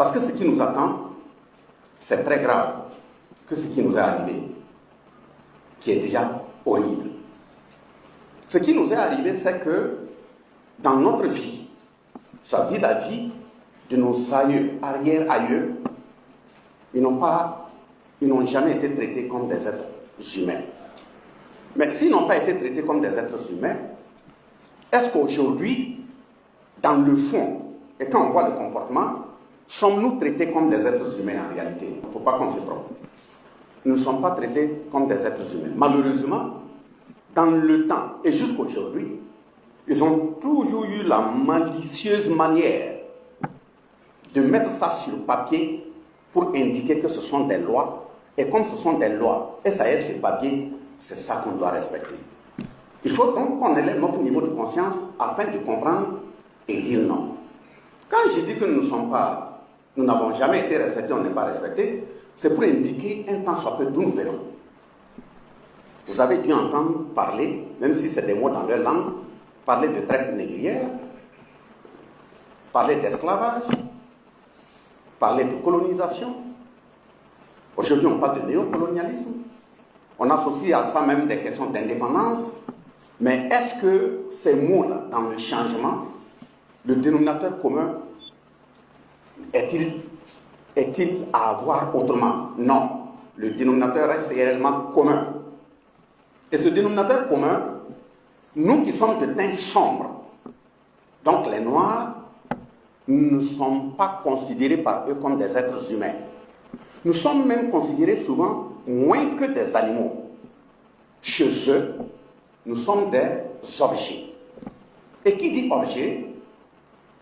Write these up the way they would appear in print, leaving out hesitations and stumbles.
Parce que ce qui nous attend, c'est très grave que ce qui nous est arrivé, qui est déjà horrible. Ce qui nous est arrivé, c'est que dans notre vie, ça dit la vie de nos aïeux, arrière-aïeux, ils n'ont jamais été traités comme des êtres humains. Mais s'ils n'ont pas été traités comme des êtres humains, est-ce qu'aujourd'hui, dans le fond, et quand on voit le comportement, sommes-nous traités comme des êtres humains en réalité? Il ne faut pas qu'on se trompe. Nous ne sommes pas traités comme des êtres humains. Malheureusement, dans le temps et jusqu'aujourd'hui, ils ont toujours eu la malicieuse manière de mettre ça sur papier pour indiquer que ce sont des lois. Et comme ce sont des lois, et ça est sur papier, c'est ça qu'on doit respecter. Il faut donc qu'on élève notre niveau de conscience afin de comprendre et dire non. Quand je dis que nous n'avons jamais été respectés, on n'est pas respectés, c'est pour indiquer un temps soit peu d'où nous venons. Vous avez dû entendre parler, même si c'est des mots dans leur langue, parler de traite négrière, parler d'esclavage, parler de colonisation. Aujourd'hui, on parle de néocolonialisme. On associe à ça même des questions d'indépendance. Mais est-ce que ces mots-là, dans le changement, le dénominateur commun est-il à avoir autrement? Non. Le dénominateur reste réellement commun. Et ce dénominateur commun, nous qui sommes de teint sombre, donc les Noirs, nous ne sommes pas considérés par eux comme des êtres humains. Nous sommes même considérés souvent moins que des animaux. Chez eux, nous sommes des objets. Et qui dit objet,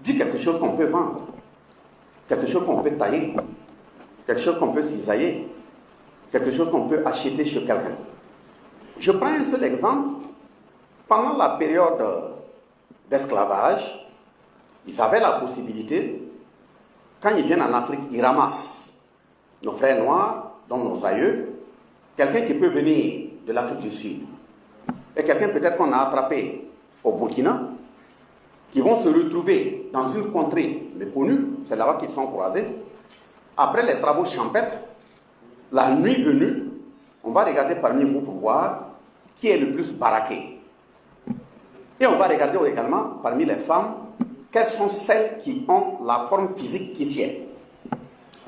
dit quelque chose qu'on peut vendre, quelque chose qu'on peut tailler, quelque chose qu'on peut cisailler, quelque chose qu'on peut acheter chez quelqu'un. Je prends un seul exemple. Pendant la période d'esclavage, ils avaient la possibilité, quand ils viennent en Afrique, ils ramassent nos frères noirs, dont nos aïeux, quelqu'un qui peut venir de l'Afrique du Sud, et quelqu'un peut-être qu'on a attrapé au Burkina, qui vont se retrouver dans une contrée méconnue, c'est là-bas qu'ils sont croisés. Après les travaux champêtres, la nuit venue, on va regarder parmi vous pour voir qui est le plus baraqué. Et on va regarder également parmi les femmes, quelles sont celles qui ont la forme physique qui sied.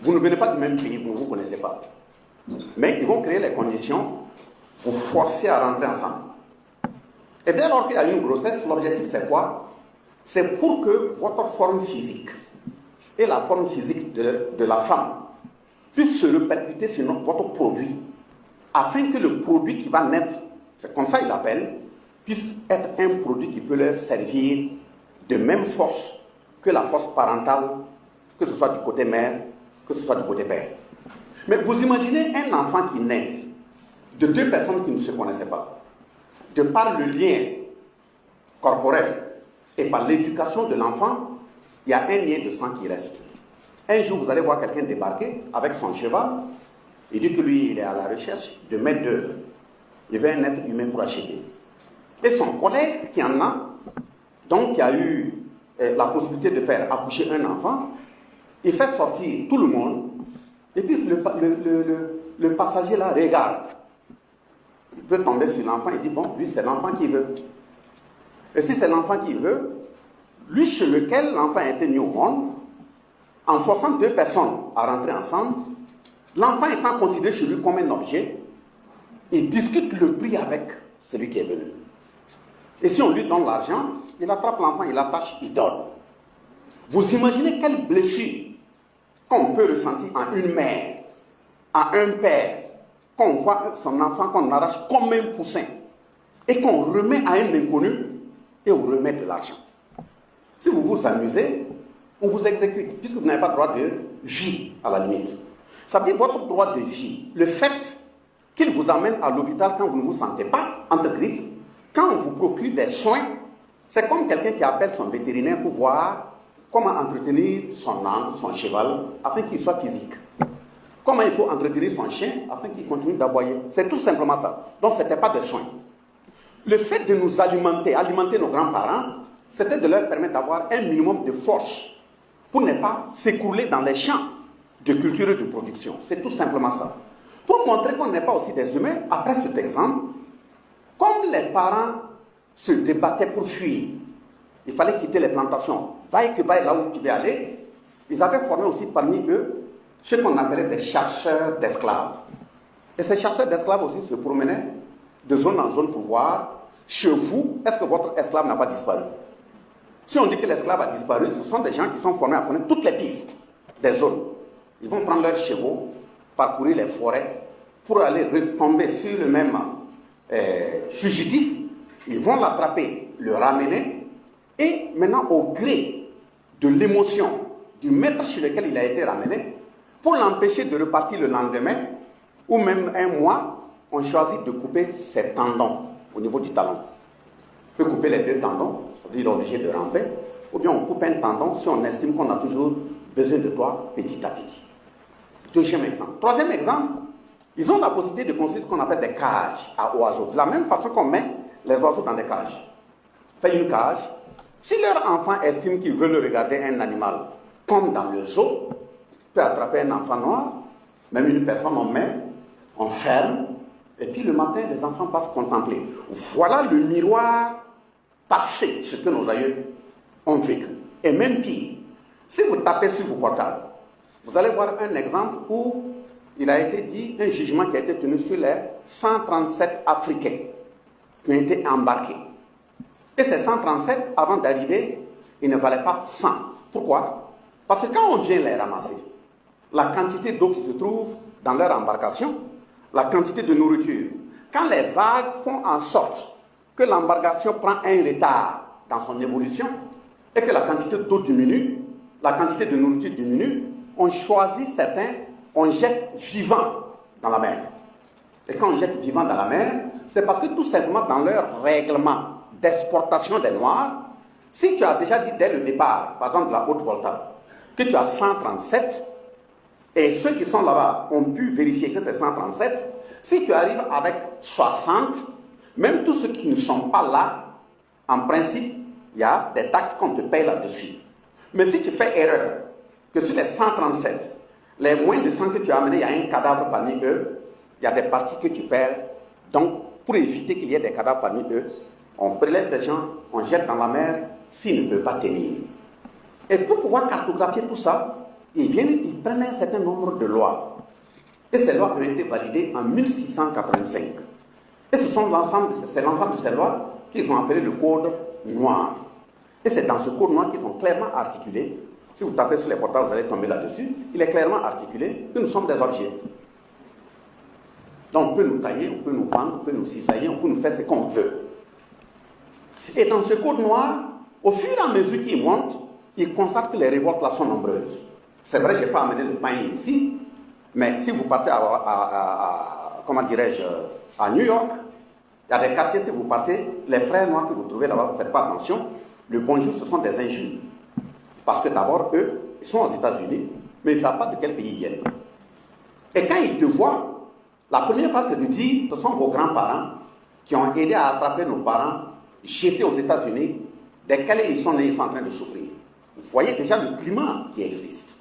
Vous ne venez pas du même pays, vous ne vous connaissez pas. Mais ils vont créer les conditions, vous forcer à rentrer ensemble. Et dès lors qu'il y a une grossesse, l'objectif c'est quoi? C'est pour que votre forme physique et la forme physique de la femme puissent se répercuter sur votre produit, afin que le produit qui va naître, c'est comme ça il l'appelle, puisse être un produit qui peut leur servir de même force que la force parentale, que ce soit du côté mère, que ce soit du côté père. Mais vous imaginez un enfant qui naît de deux personnes qui ne se connaissaient pas, de par le lien corporel et par l'éducation de l'enfant, il y a un lien de sang qui reste. Un jour, vous allez voir quelqu'un débarquer avec son cheval, il dit que lui, il est à la recherche de maître d'œuvre. Il veut un être humain pour acheter. Et son collègue qui en a, donc qui a eu la possibilité de faire accoucher un enfant, il fait sortir tout le monde, et puis le passager là regarde. Il peut tomber sur l'enfant, il dit bon, lui c'est l'enfant qui veut. Et si c'est l'enfant qui veut, lui chez lequel l'enfant a été mis au monde, en forçant deux personnes à rentrer ensemble, l'enfant étant considéré chez lui comme un objet, il discute le prix avec celui qui est venu. Et si on lui donne l'argent, il attrape l'enfant, il l'attache, il donne. Vous imaginez quelle blessure qu'on peut ressentir en une mère, à un père, qu'on voit son enfant qu'on arrache comme un poussin, et qu'on remet à un inconnu, et on remet de l'argent. Si vous vous amusez, on vous exécute, puisque vous n'avez pas droit de vie, à la limite. Ça veut dire votre droit de vie, le fait qu'il vous amène à l'hôpital quand vous ne vous sentez pas, entre griffes, quand on vous procure des soins, c'est comme quelqu'un qui appelle son vétérinaire pour voir comment entretenir son âne, son cheval, afin qu'il soit physique. Comment il faut entretenir son chien afin qu'il continue d'aboyer. C'est tout simplement ça. Donc ce n'était pas de soins. Le fait de nous alimenter nos grands-parents, c'était de leur permettre d'avoir un minimum de force pour ne pas s'écrouler dans les champs de culture et de production. C'est tout simplement ça. Pour montrer qu'on n'est pas aussi des humains, après cet exemple, comme les parents se débattaient pour fuir, il fallait quitter les plantations. Vaille que vaille là où tu veux aller, ils avaient formé aussi parmi eux ce qu'on appelait des chasseurs d'esclaves. Et ces chasseurs d'esclaves aussi se promenaient de zone en zone pour voir, chez vous, est-ce que votre esclave n'a pas disparu? Si on dit que l'esclave a disparu, ce sont des gens qui sont formés à connaître toutes les pistes des zones. Ils vont prendre leurs chevaux, parcourir les forêts, pour aller retomber sur le même fugitif. Ils vont l'attraper, le ramener, et maintenant, au gré de l'émotion du maître chez lequel il a été ramené, pour l'empêcher de repartir le lendemain, ou même un mois, on choisit de couper ses tendons au niveau du talon. On peut couper les deux tendons, c'est-à-dire il est obligé de ramper, ou bien on coupe un tendon si on estime qu'on a toujours besoin de toi petit à petit. Deuxième exemple. Troisième exemple, ils ont la possibilité de construire ce qu'on appelle des cages à oiseaux. De la même façon qu'on met les oiseaux dans des cages. Fait une cage. Si leur enfant estime qu'ils veulent regarder un animal comme dans le zoo, peut attraper un enfant noir, même une personne en main, on ferme, et puis le matin, les enfants passent contempler. Voilà le miroir passé, ce que nos aïeux ont vécu. Et même pire, si vous tapez sur vos portables, vous allez voir un exemple où il a été dit, un jugement qui a été tenu sur les 137 Africains qui ont été embarqués. Et ces 137, avant d'arriver, ils ne valaient pas 100. Pourquoi? Parce que quand on vient les ramasser, la quantité d'eau qui se trouve dans leur embarcation, la quantité de nourriture, quand les vagues font en sorte que l'embarcation prend un retard dans son évolution et que la quantité d'eau diminue, la quantité de nourriture diminue, on choisit certains, on jette vivants dans la mer. Et quand on jette vivants dans la mer, c'est parce que tout simplement dans leur règlement d'exportation des Noirs, si tu as déjà dit dès le départ, par exemple de la Haute-Volta, que tu as 137, et ceux qui sont là-bas ont pu vérifier que c'est 137, si tu arrives avec 60, même tous ceux qui ne sont pas là, en principe, il y a des taxes qu'on te paye là-dessus. Mais si tu fais erreur, que sur les 137, les moins de 100 que tu as amenés, il y a un cadavre parmi eux, il y a des parties que tu perds. Donc, pour éviter qu'il y ait des cadavres parmi eux, on prélève des gens, on jette dans la mer s'ils ne peuvent pas tenir. Et pour pouvoir cartographier tout ça, ils prennent un certain nombre de lois. Et ces lois ont été validées en 1685. Et c'est l'ensemble de ces lois qu'ils ont appelé le Code noir. Et c'est dans ce Code noir qu'ils ont clairement articulé, si vous tapez sur les portails, vous allez tomber là-dessus, il est clairement articulé que nous sommes des objets. Donc on peut nous tailler, on peut nous vendre, on peut nous cisailler, on peut nous faire ce qu'on veut. Et dans ce Code noir, au fur et à mesure qu'il monte, ils constatent que les révoltes là sont nombreuses. C'est vrai, je n'ai pas amené le pain ici, mais si vous partez comment dirais-je, à New York, il y a des quartiers, si vous partez, les frères noirs que vous trouvez là-bas, vous ne faites pas attention, le bonjour, ce sont des injures. Parce que d'abord, eux, ils sont aux États-Unis, mais ils ne savent pas de quel pays ils viennent. Et quand ils te voient, la première fois, c'est de dire, ce sont vos grands-parents qui ont aidé à attraper nos parents, jetés aux États-Unis, desquels ils sont nés, ils sont en train de souffrir. Vous voyez déjà le climat qui existe.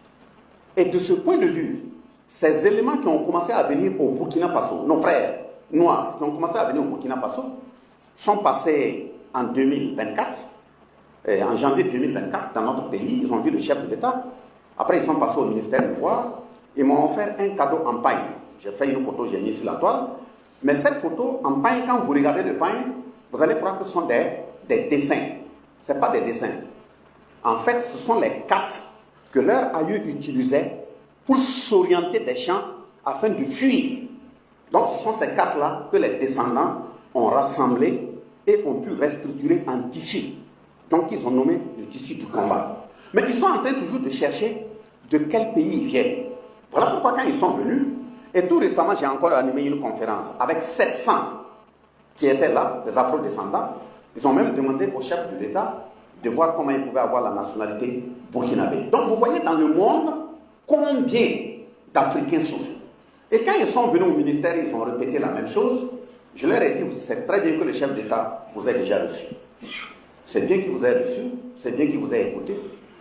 Et de ce point de vue, ces éléments qui ont commencé à venir au Burkina Faso, nos frères noirs qui ont commencé à venir au Burkina Faso, sont passés en 2024, en janvier 2024, dans notre pays. Ils ont vu le chef de l'État. Après, ils sont passés au ministère de voir. Ils m'ont offert un cadeau en paille. J'ai fait une photo, j'ai mis sur la toile. Mais cette photo en paille, quand vous regardez le paille, vous allez croire que ce sont des dessins. Ce n'est pas des dessins. En fait, ce sont les cartes que leurs aïeux utilisaient pour s'orienter des champs afin de fuir. Donc, ce sont ces cartes-là que les descendants ont rassemblées et ont pu restructurer en tissu. Donc, ils ont nommé le tissu du combat. Mais ils sont en train toujours de chercher de quel pays ils viennent. Voilà pourquoi quand ils sont venus, et tout récemment, j'ai encore animé une conférence avec 700 qui étaient là, des afro-descendants. Ils ont même demandé au chef de l'État de voir comment ils pouvaient avoir la nationalité burkinabé. Donc, vous voyez dans le monde combien d'Africains souffrent. Et quand ils sont venus au ministère, ils ont répété la même chose. Je leur ai dit, c'est très bien que le chef d'État vous ait déjà reçu. C'est bien qu'il vous ait reçu, c'est bien qu'il vous ait écouté.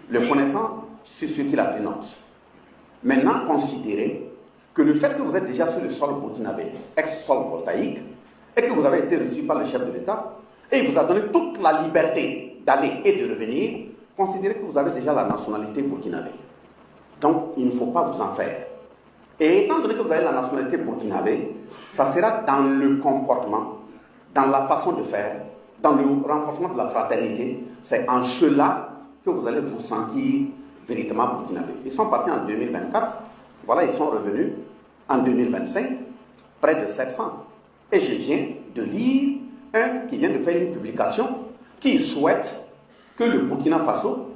Le connaissant, sur ce qu'il a dénoncé. Maintenant, considérez que le fait que vous êtes déjà sur le sol burkinabé, ex-sol voltaïque, et que vous avez été reçu par le chef de l'État, et il vous a donné toute la liberté d'aller et de revenir, considérez que vous avez déjà la nationalité burkinabé. Donc, il ne faut pas vous en faire. Et étant donné que vous avez la nationalité burkinabé, ça sera dans le comportement, dans la façon de faire, dans le renforcement de la fraternité. C'est en cela que vous allez vous sentir véritablement burkinabé. Ils sont partis en 2024, voilà, ils sont revenus en 2025, près de 700. Et je viens de lire un qui vient de faire une publication qui souhaite que le Burkina Faso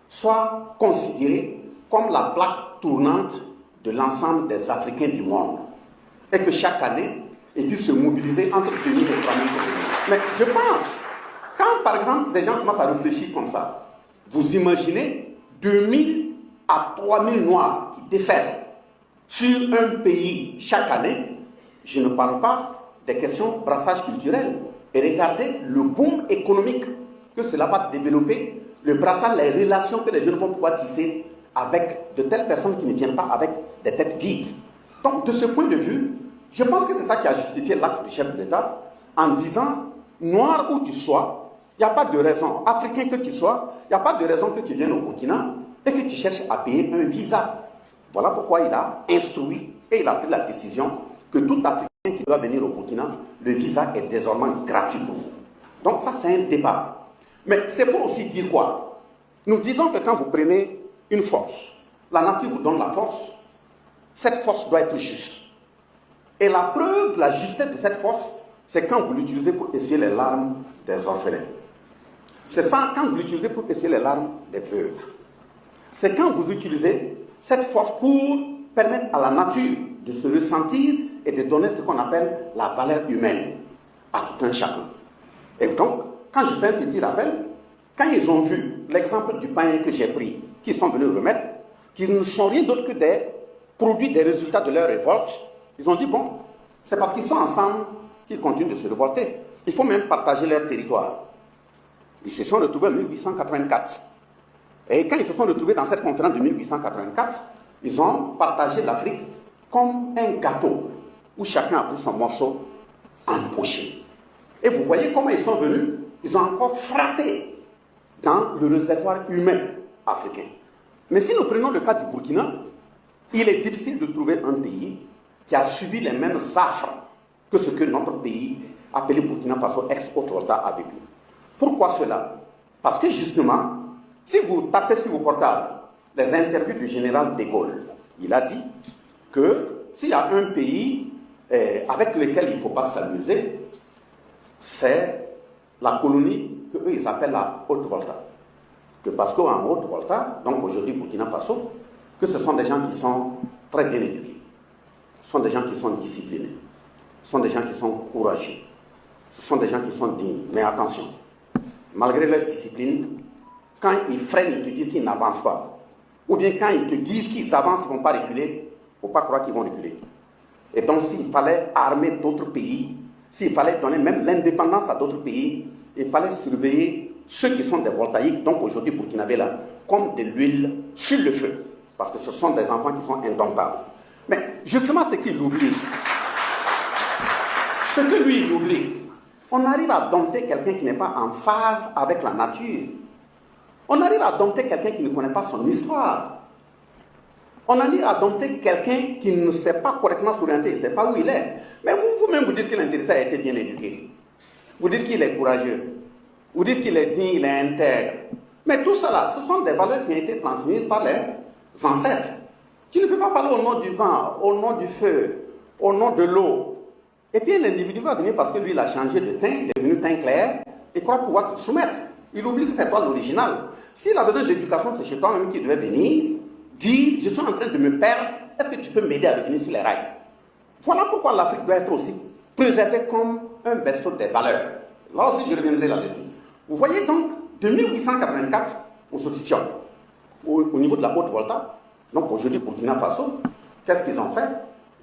soit considéré comme la plaque tournante de l'ensemble des Africains du monde. Et que chaque année, ils puissent se mobiliser entre 2000 et 3000 personnes. Mais je pense, quand par exemple des gens commencent à réfléchir comme ça, vous imaginez 2000 à 3000 Noirs qui déferlent sur un pays chaque année, je ne parle pas des questions de brassage culturel. Et regardez le boom économique que cela va développer, le brassage, les relations que les jeunes vont pouvoir tisser avec de telles personnes qui ne viennent pas avec des têtes vides. Donc, de ce point de vue, je pense que c'est ça qui a justifié l'acte du chef de l'État en disant, noir où tu sois, il n'y a pas de raison, africain que tu sois, il n'y a pas de raison que tu viennes au Burkina et que tu cherches à payer un visa. Voilà pourquoi il a instruit et il a pris la décision que tout Africain qui doit venir au Burkina, le visa est désormais gratuit pour vous. Donc ça, c'est un débat. Mais c'est pour aussi dire quoi? Nous disons que quand vous prenez une force, la nature vous donne la force, cette force doit être juste. Et la preuve de la justesse de cette force, c'est quand vous l'utilisez pour essuyer les larmes des orphelins. C'est ça quand vous l'utilisez pour essuyer les larmes des veuves. C'est quand vous utilisez cette force pour permettre à la nature de se ressentir et de donner ce qu'on appelle la valeur humaine à tout un chacun. Et donc, quand je fais un petit rappel, quand ils ont vu l'exemple du pain que j'ai pris, qu'ils sont venus remettre, qu'ils ne sont rien d'autre que des produits des résultats de leur révolte, ils ont dit, bon, c'est parce qu'ils sont ensemble qu'ils continuent de se révolter. Il faut même partager leur territoire. Ils se sont retrouvés en 1884. Et quand ils se sont retrouvés dans cette conférence de 1884, ils ont partagé l'Afrique comme un gâteau, où chacun a pris son morceau empoché. Et vous voyez comment ils sont venus, ils ont encore frappé dans le réservoir humain africain. Mais si nous prenons le cas du Burkina, il est difficile de trouver un pays qui a subi les mêmes affres que ce que notre pays, appelé Burkina Faso ex-Haute-Volta, a vécu. Pourquoi cela? Parce que justement, si vous tapez sur vos portables les interviews du général de Gaulle, il a dit que s'il y a un pays avec lequel il ne faut pas s'amuser, c'est la colonie qu'eux ils appellent la Haute-Volta. Que parce qu'en Haute-Volta, donc aujourd'hui Burkina Faso, que ce sont des gens qui sont très bien éduqués, ce sont des gens qui sont disciplinés, ce sont des gens qui sont courageux, ce sont des gens qui sont dignes. Mais attention, malgré leur discipline, quand ils freinent, ils te disent qu'ils n'avancent pas. Ou bien quand ils te disent qu'ils avancent, ils ne vont pas reculer, il ne faut pas croire qu'ils vont reculer. Et donc s'il fallait armer d'autres pays, s'il fallait donner même l'indépendance à d'autres pays, il fallait surveiller ceux qui sont des voltaïques, donc aujourd'hui Burkinabé là, comme de l'huile sur le feu. Parce que ce sont des enfants qui sont indomptables. Mais justement, ce qu'il oublie, ce que lui il oublie, on arrive à dompter quelqu'un qui n'est pas en phase avec la nature. On arrive à dompter quelqu'un qui ne connaît pas son histoire. On arrive à dompter quelqu'un qui ne sait pas correctement s'orienter, il ne sait pas où il est. Mais vous-même, vous dites que l'intéressé a été bien éduqué. Vous dites qu'il est courageux. Vous dites qu'il est digne, il est intègre. Mais tout cela, ce sont des valeurs qui ont été transmises par les ancêtres. Tu ne peux pas parler au nom du vent, au nom du feu, au nom de l'eau. Et puis l'individu va venir parce que lui, il a changé de teint, il est devenu teint clair, et croit pouvoir te soumettre. Il oublie que c'est toi l'original. S'il a besoin d'éducation, c'est chez toi-même qui devait venir, dire, je suis en train de me perdre, est-ce que tu peux m'aider à revenir sur les rails? Voilà pourquoi l'Afrique doit être aussi préservée comme un berceau des valeurs. Là aussi, je reviendrai là-dessus. Vous voyez donc, de 1884, on se situe au niveau de la Haute-Volta, donc aujourd'hui Burkina Faso, qu'est-ce qu'ils ont fait?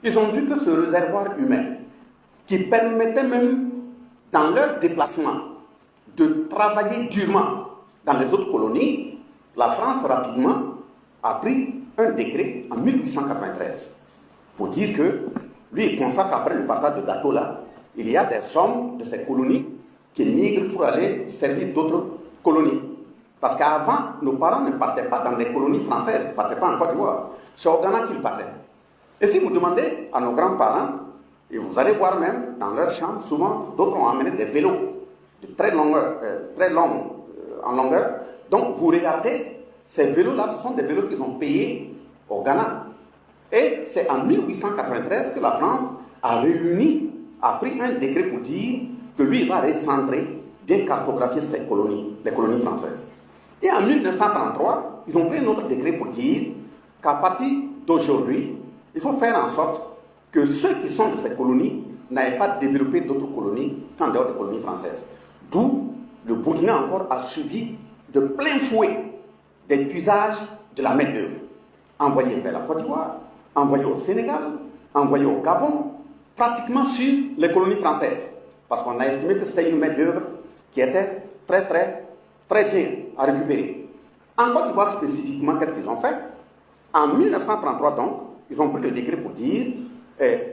Ils ont vu que ce réservoir humain, qui permettait même, dans leur déplacement, de travailler durement dans les autres colonies, la France rapidement a pris un décret en 1893 pour dire que lui, il constate qu'après le partage de gâteau là, il y a des hommes de ces colonies qui migrent pour aller servir d'autres colonies. Parce qu'avant, nos parents ne partaient pas dans des colonies françaises, ils ne partaient pas en Côte d'Ivoire. C'est au Ghana qu'ils partaient. Et si vous demandez à nos grands-parents, et vous allez voir même dans leur chambre, souvent, d'autres ont amené des vélos de très longs en longueur. Donc, vous regardez, ces vélos-là, ce sont des vélos qu'ils ont payés au Ghana. Et c'est en 1893 que la France a pris un décret pour dire que lui, il va recentrer, bien cartographier ses colonies, les colonies françaises. Et en 1933, ils ont pris un autre décret pour dire qu'à partir d'aujourd'hui, il faut faire en sorte que ceux qui sont de ces colonies n'aient pas développé d'autres colonies qu'en dehors des colonies françaises. D'où le Burkina encore a subi de plein fouet des puisages de la main-d'œuvre, envoyés vers la Côte d'Ivoire, envoyés au Sénégal, envoyés au Gabon, pratiquement sur les colonies françaises. Parce qu'on a estimé que c'était une main-d'œuvre qui était très bien à récupérer. En Côte d'Ivoire spécifiquement, qu'est-ce qu'ils ont fait? En 1933, donc, ils ont pris le décret pour dire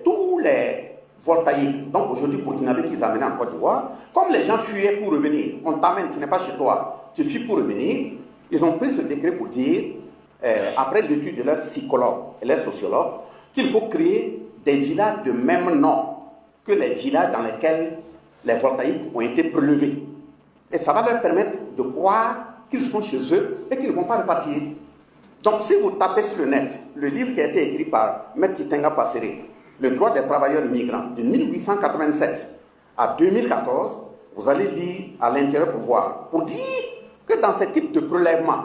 tous les voltaïques, donc aujourd'hui burkinabés qu'ils amenaient en Côte d'Ivoire, comme les gens fuyaient pour revenir, on t'amène, tu n'es pas chez toi, tu fuis pour revenir, ils ont pris ce décret pour dire, après l'étude de leurs psychologues et leurs sociologues, qu'il faut créer des villages de même nom que les villages dans lesquels les voltaïques ont été prélevés. Et ça va leur permettre de croire qu'ils sont chez eux et qu'ils ne vont pas repartir. Donc, si vous tapez sur le net le livre qui a été écrit par M. Titenga Passéré, Le droit des travailleurs migrants, de 1887 à 2014, vous allez lire à l'intérieur pour voir, pour dire que dans ce type de prélèvement,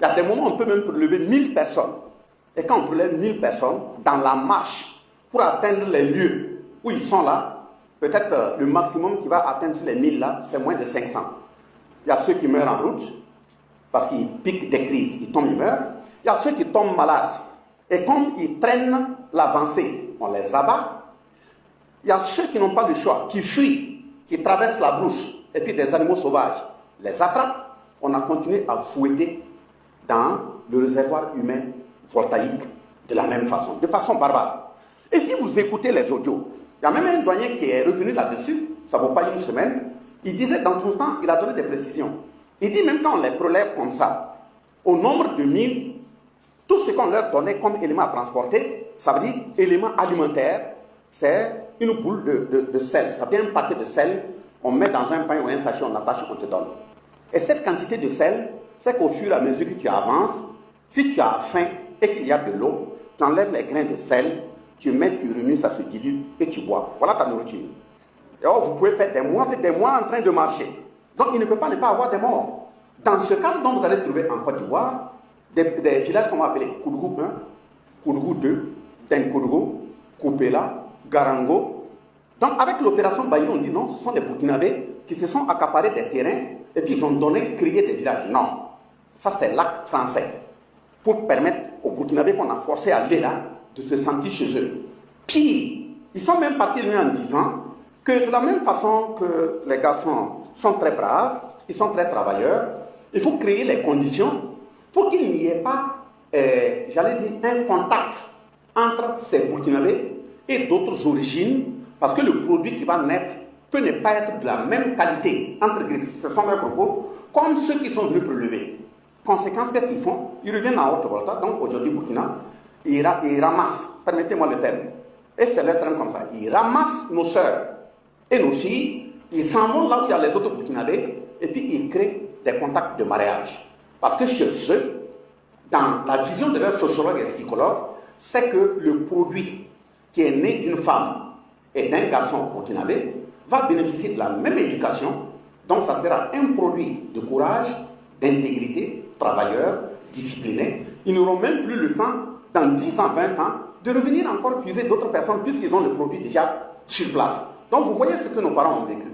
il y a des moments où on peut même prélever 1000 personnes. Et quand on prélève 1000 personnes, dans la marche, pour atteindre les lieux où ils sont là, peut-être le maximum qui va atteindre sur les 1000 là, c'est moins de 500. Il y a ceux qui meurent en route, parce qu'ils piquent des crises, ils tombent, ils meurent. Il y a ceux qui tombent malades. Et comme ils traînent l'avancée, on les abat. Il y a ceux qui n'ont pas de choix, qui fuient, qui traversent la brousse, et puis des animaux sauvages les attrapent. On a continué à fouetter dans le réservoir humain voltaïque de la même façon, de façon barbare. Et si vous écoutez les audios, il y a même un doyen qui est revenu là-dessus, ça ne vaut pas une semaine, il disait dans tout ce temps, il a donné des précisions. Il dit même quand on les prélève comme ça, au nombre de 1000, tout ce qu'on leur donnait comme élément à transporter, ça veut dire élément alimentaire, c'est une boule de sel. Ça vient un paquet de sel, on met dans un pain ou un sachet, on attache, on te donne. Et cette quantité de sel, c'est qu'au fur et à mesure que tu avances, si tu as faim et qu'il y a de l'eau, tu enlèves les grains de sel, tu mets, tu remues, ça se dilue et tu bois. Voilà ta nourriture. Et alors, vous pouvez faire des mois, c'est des mois en train de marcher. Donc, il ne peut pas ne pas avoir des morts. Dans ce cadre dont vous allez trouver en Côte d'Ivoire, des villages qu'on va appeler Koudougou 1, Koudougou 2, Tenkodougou, Koupela, Garango. Donc, avec l'opération Baïlo, on dit non, ce sont des Burkinabés qui se sont accaparés des terrains et puis ils ont créé des villages. Non. Ça, c'est l'acte français pour permettre aux Burkinabés qu'on a forcé à aller là de se sentir chez eux. Puis, ils sont même partis lui en disant que de la même façon que les garçons sont très braves, ils sont très travailleurs, il faut créer les conditions pour qu'il n'y ait pas, j'allais dire, un contact entre ces Burkinabés et d'autres origines, parce que le produit qui va naître peut ne pas être de la même qualité entre griffes, ce sont leurs propos, comme ceux qui sont venus prélever. Conséquence, qu'est-ce qu'ils font? Ils reviennent en Haute-Volta, donc aujourd'hui Burkina, ils ramassent, permettez-moi le terme, et c'est le terme comme ça, ils ramassent nos sœurs et nos filles, ils s'en vont là où il y a les autres Burkinabés, et puis ils créent des contacts de mariage. Parce que chez eux, dans la vision de leurs sociologues et psychologues, c'est que le produit qui est né d'une femme et d'un garçon burkinabé va bénéficier de la même éducation, donc ça sera un produit de courage, d'intégrité, travailleur, discipliné. Ils n'auront même plus le temps, dans 10 ans, 20 ans, de revenir encore puiser d'autres personnes puisqu'ils ont le produit déjà sur place. Donc vous voyez ce que nos parents ont vécu.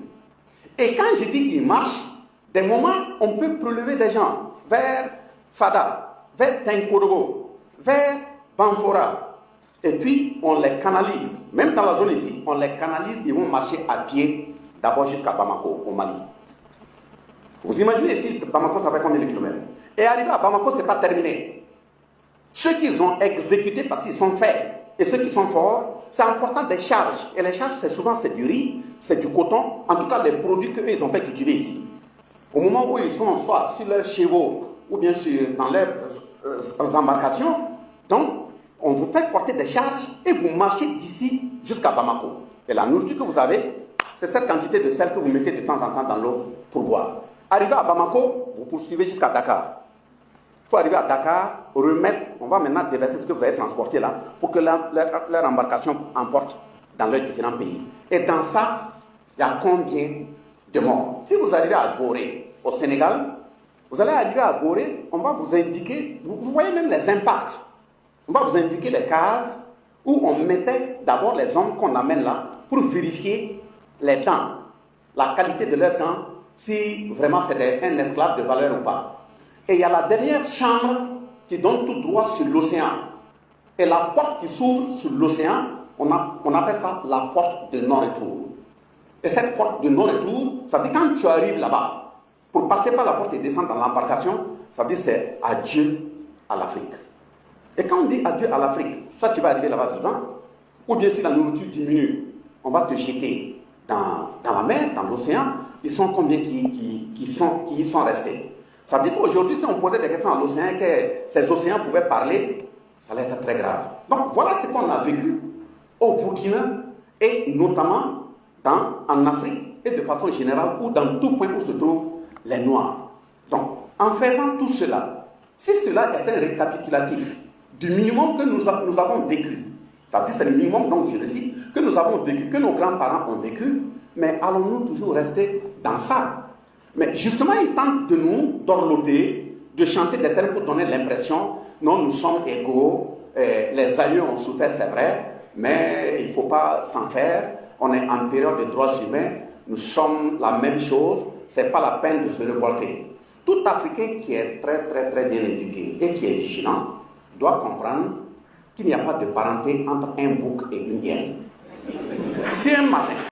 Et quand je dis qu'ils marchent, des moments, on peut prélever des gens vers Fada, vers Tenkodogo, vers Banfora, et puis on les canalise, même dans la zone ici, on les canalise, ils vont marcher à pied, d'abord jusqu'à Bamako, au Mali. Vous imaginez ici, Bamako, ça fait combien de kilomètres? Et arriver à Bamako, ce n'est pas terminé. Ceux qu'ils ont exécutés parce qu'ils sont faibles et ceux qui sont forts, c'est important des charges. Et les charges, c'est souvent du riz, c'est du coton, en tout cas les produits qu'eux, ils ont fait cultiver ici. Au moment où ils sont soit sur leurs chevaux ou bien dans leurs embarcations, donc on vous fait porter des charges et vous marchez d'ici jusqu'à Bamako. Et la nourriture que vous avez, c'est cette quantité de sel que vous mettez de temps en temps dans l'eau pour boire. Arrivé à Bamako, vous poursuivez jusqu'à Dakar. Il faut arriver à Dakar, remettre, on va maintenant déverser ce que vous avez transporté là, pour que leur embarcation emporte dans leurs différents pays. Et dans ça, il y a combien de morts? Si vous arrivez à Gorée, au Sénégal, vous allez arriver à Gorée, on va vous indiquer, vous voyez même les impacts. On va vous indiquer les cases où on mettait d'abord les hommes qu'on amène là pour vérifier les dents, la qualité de leurs dents, si vraiment c'est un esclave de valeur ou pas. Et il y a la dernière chambre qui donne tout droit sur l'océan. Et la porte qui s'ouvre sur l'océan, on appelle ça la porte de non-retour. Et cette porte de non-retour, ça veut dire quand tu arrives là-bas, pour passer par la porte et descendre dans l'embarcation, ça veut dire c'est adieu à l'Afrique. Et quand on dit adieu à l'Afrique, soit tu vas arriver là-bas vivant, ou bien si la nourriture diminue, on va te jeter dans la mer, dans l'océan. Ils sont combien qui y sont restés? Ça veut dire qu'aujourd'hui, si on posait des questions à l'océan, que ces océans pouvaient parler, ça allait être très grave. Donc voilà ce qu'on a vécu au Burkina et notamment en Afrique et de façon générale ou dans tout point où se trouvent les Noirs. Donc en faisant tout cela, si cela est un récapitulatif du minimum que nous avons vécu, ça veut dire c'est le minimum, donc je le cite, que nous avons vécu, que nos grands-parents ont vécu, mais allons-nous toujours rester dans ça? Mais justement, ils tentent de nous dorloter, de chanter des termes pour donner l'impression, non, nous sommes égaux, les aïeux ont souffert, c'est vrai, mais il ne faut pas s'en faire, on est en période de droits humains, nous sommes la même chose, ce n'est pas la peine de se révolter. Tout Africain qui est très très très bien éduqué et qui est vigilant doit comprendre qu'il n'y a pas de parenté entre un bouc et une hyène. Si un matin,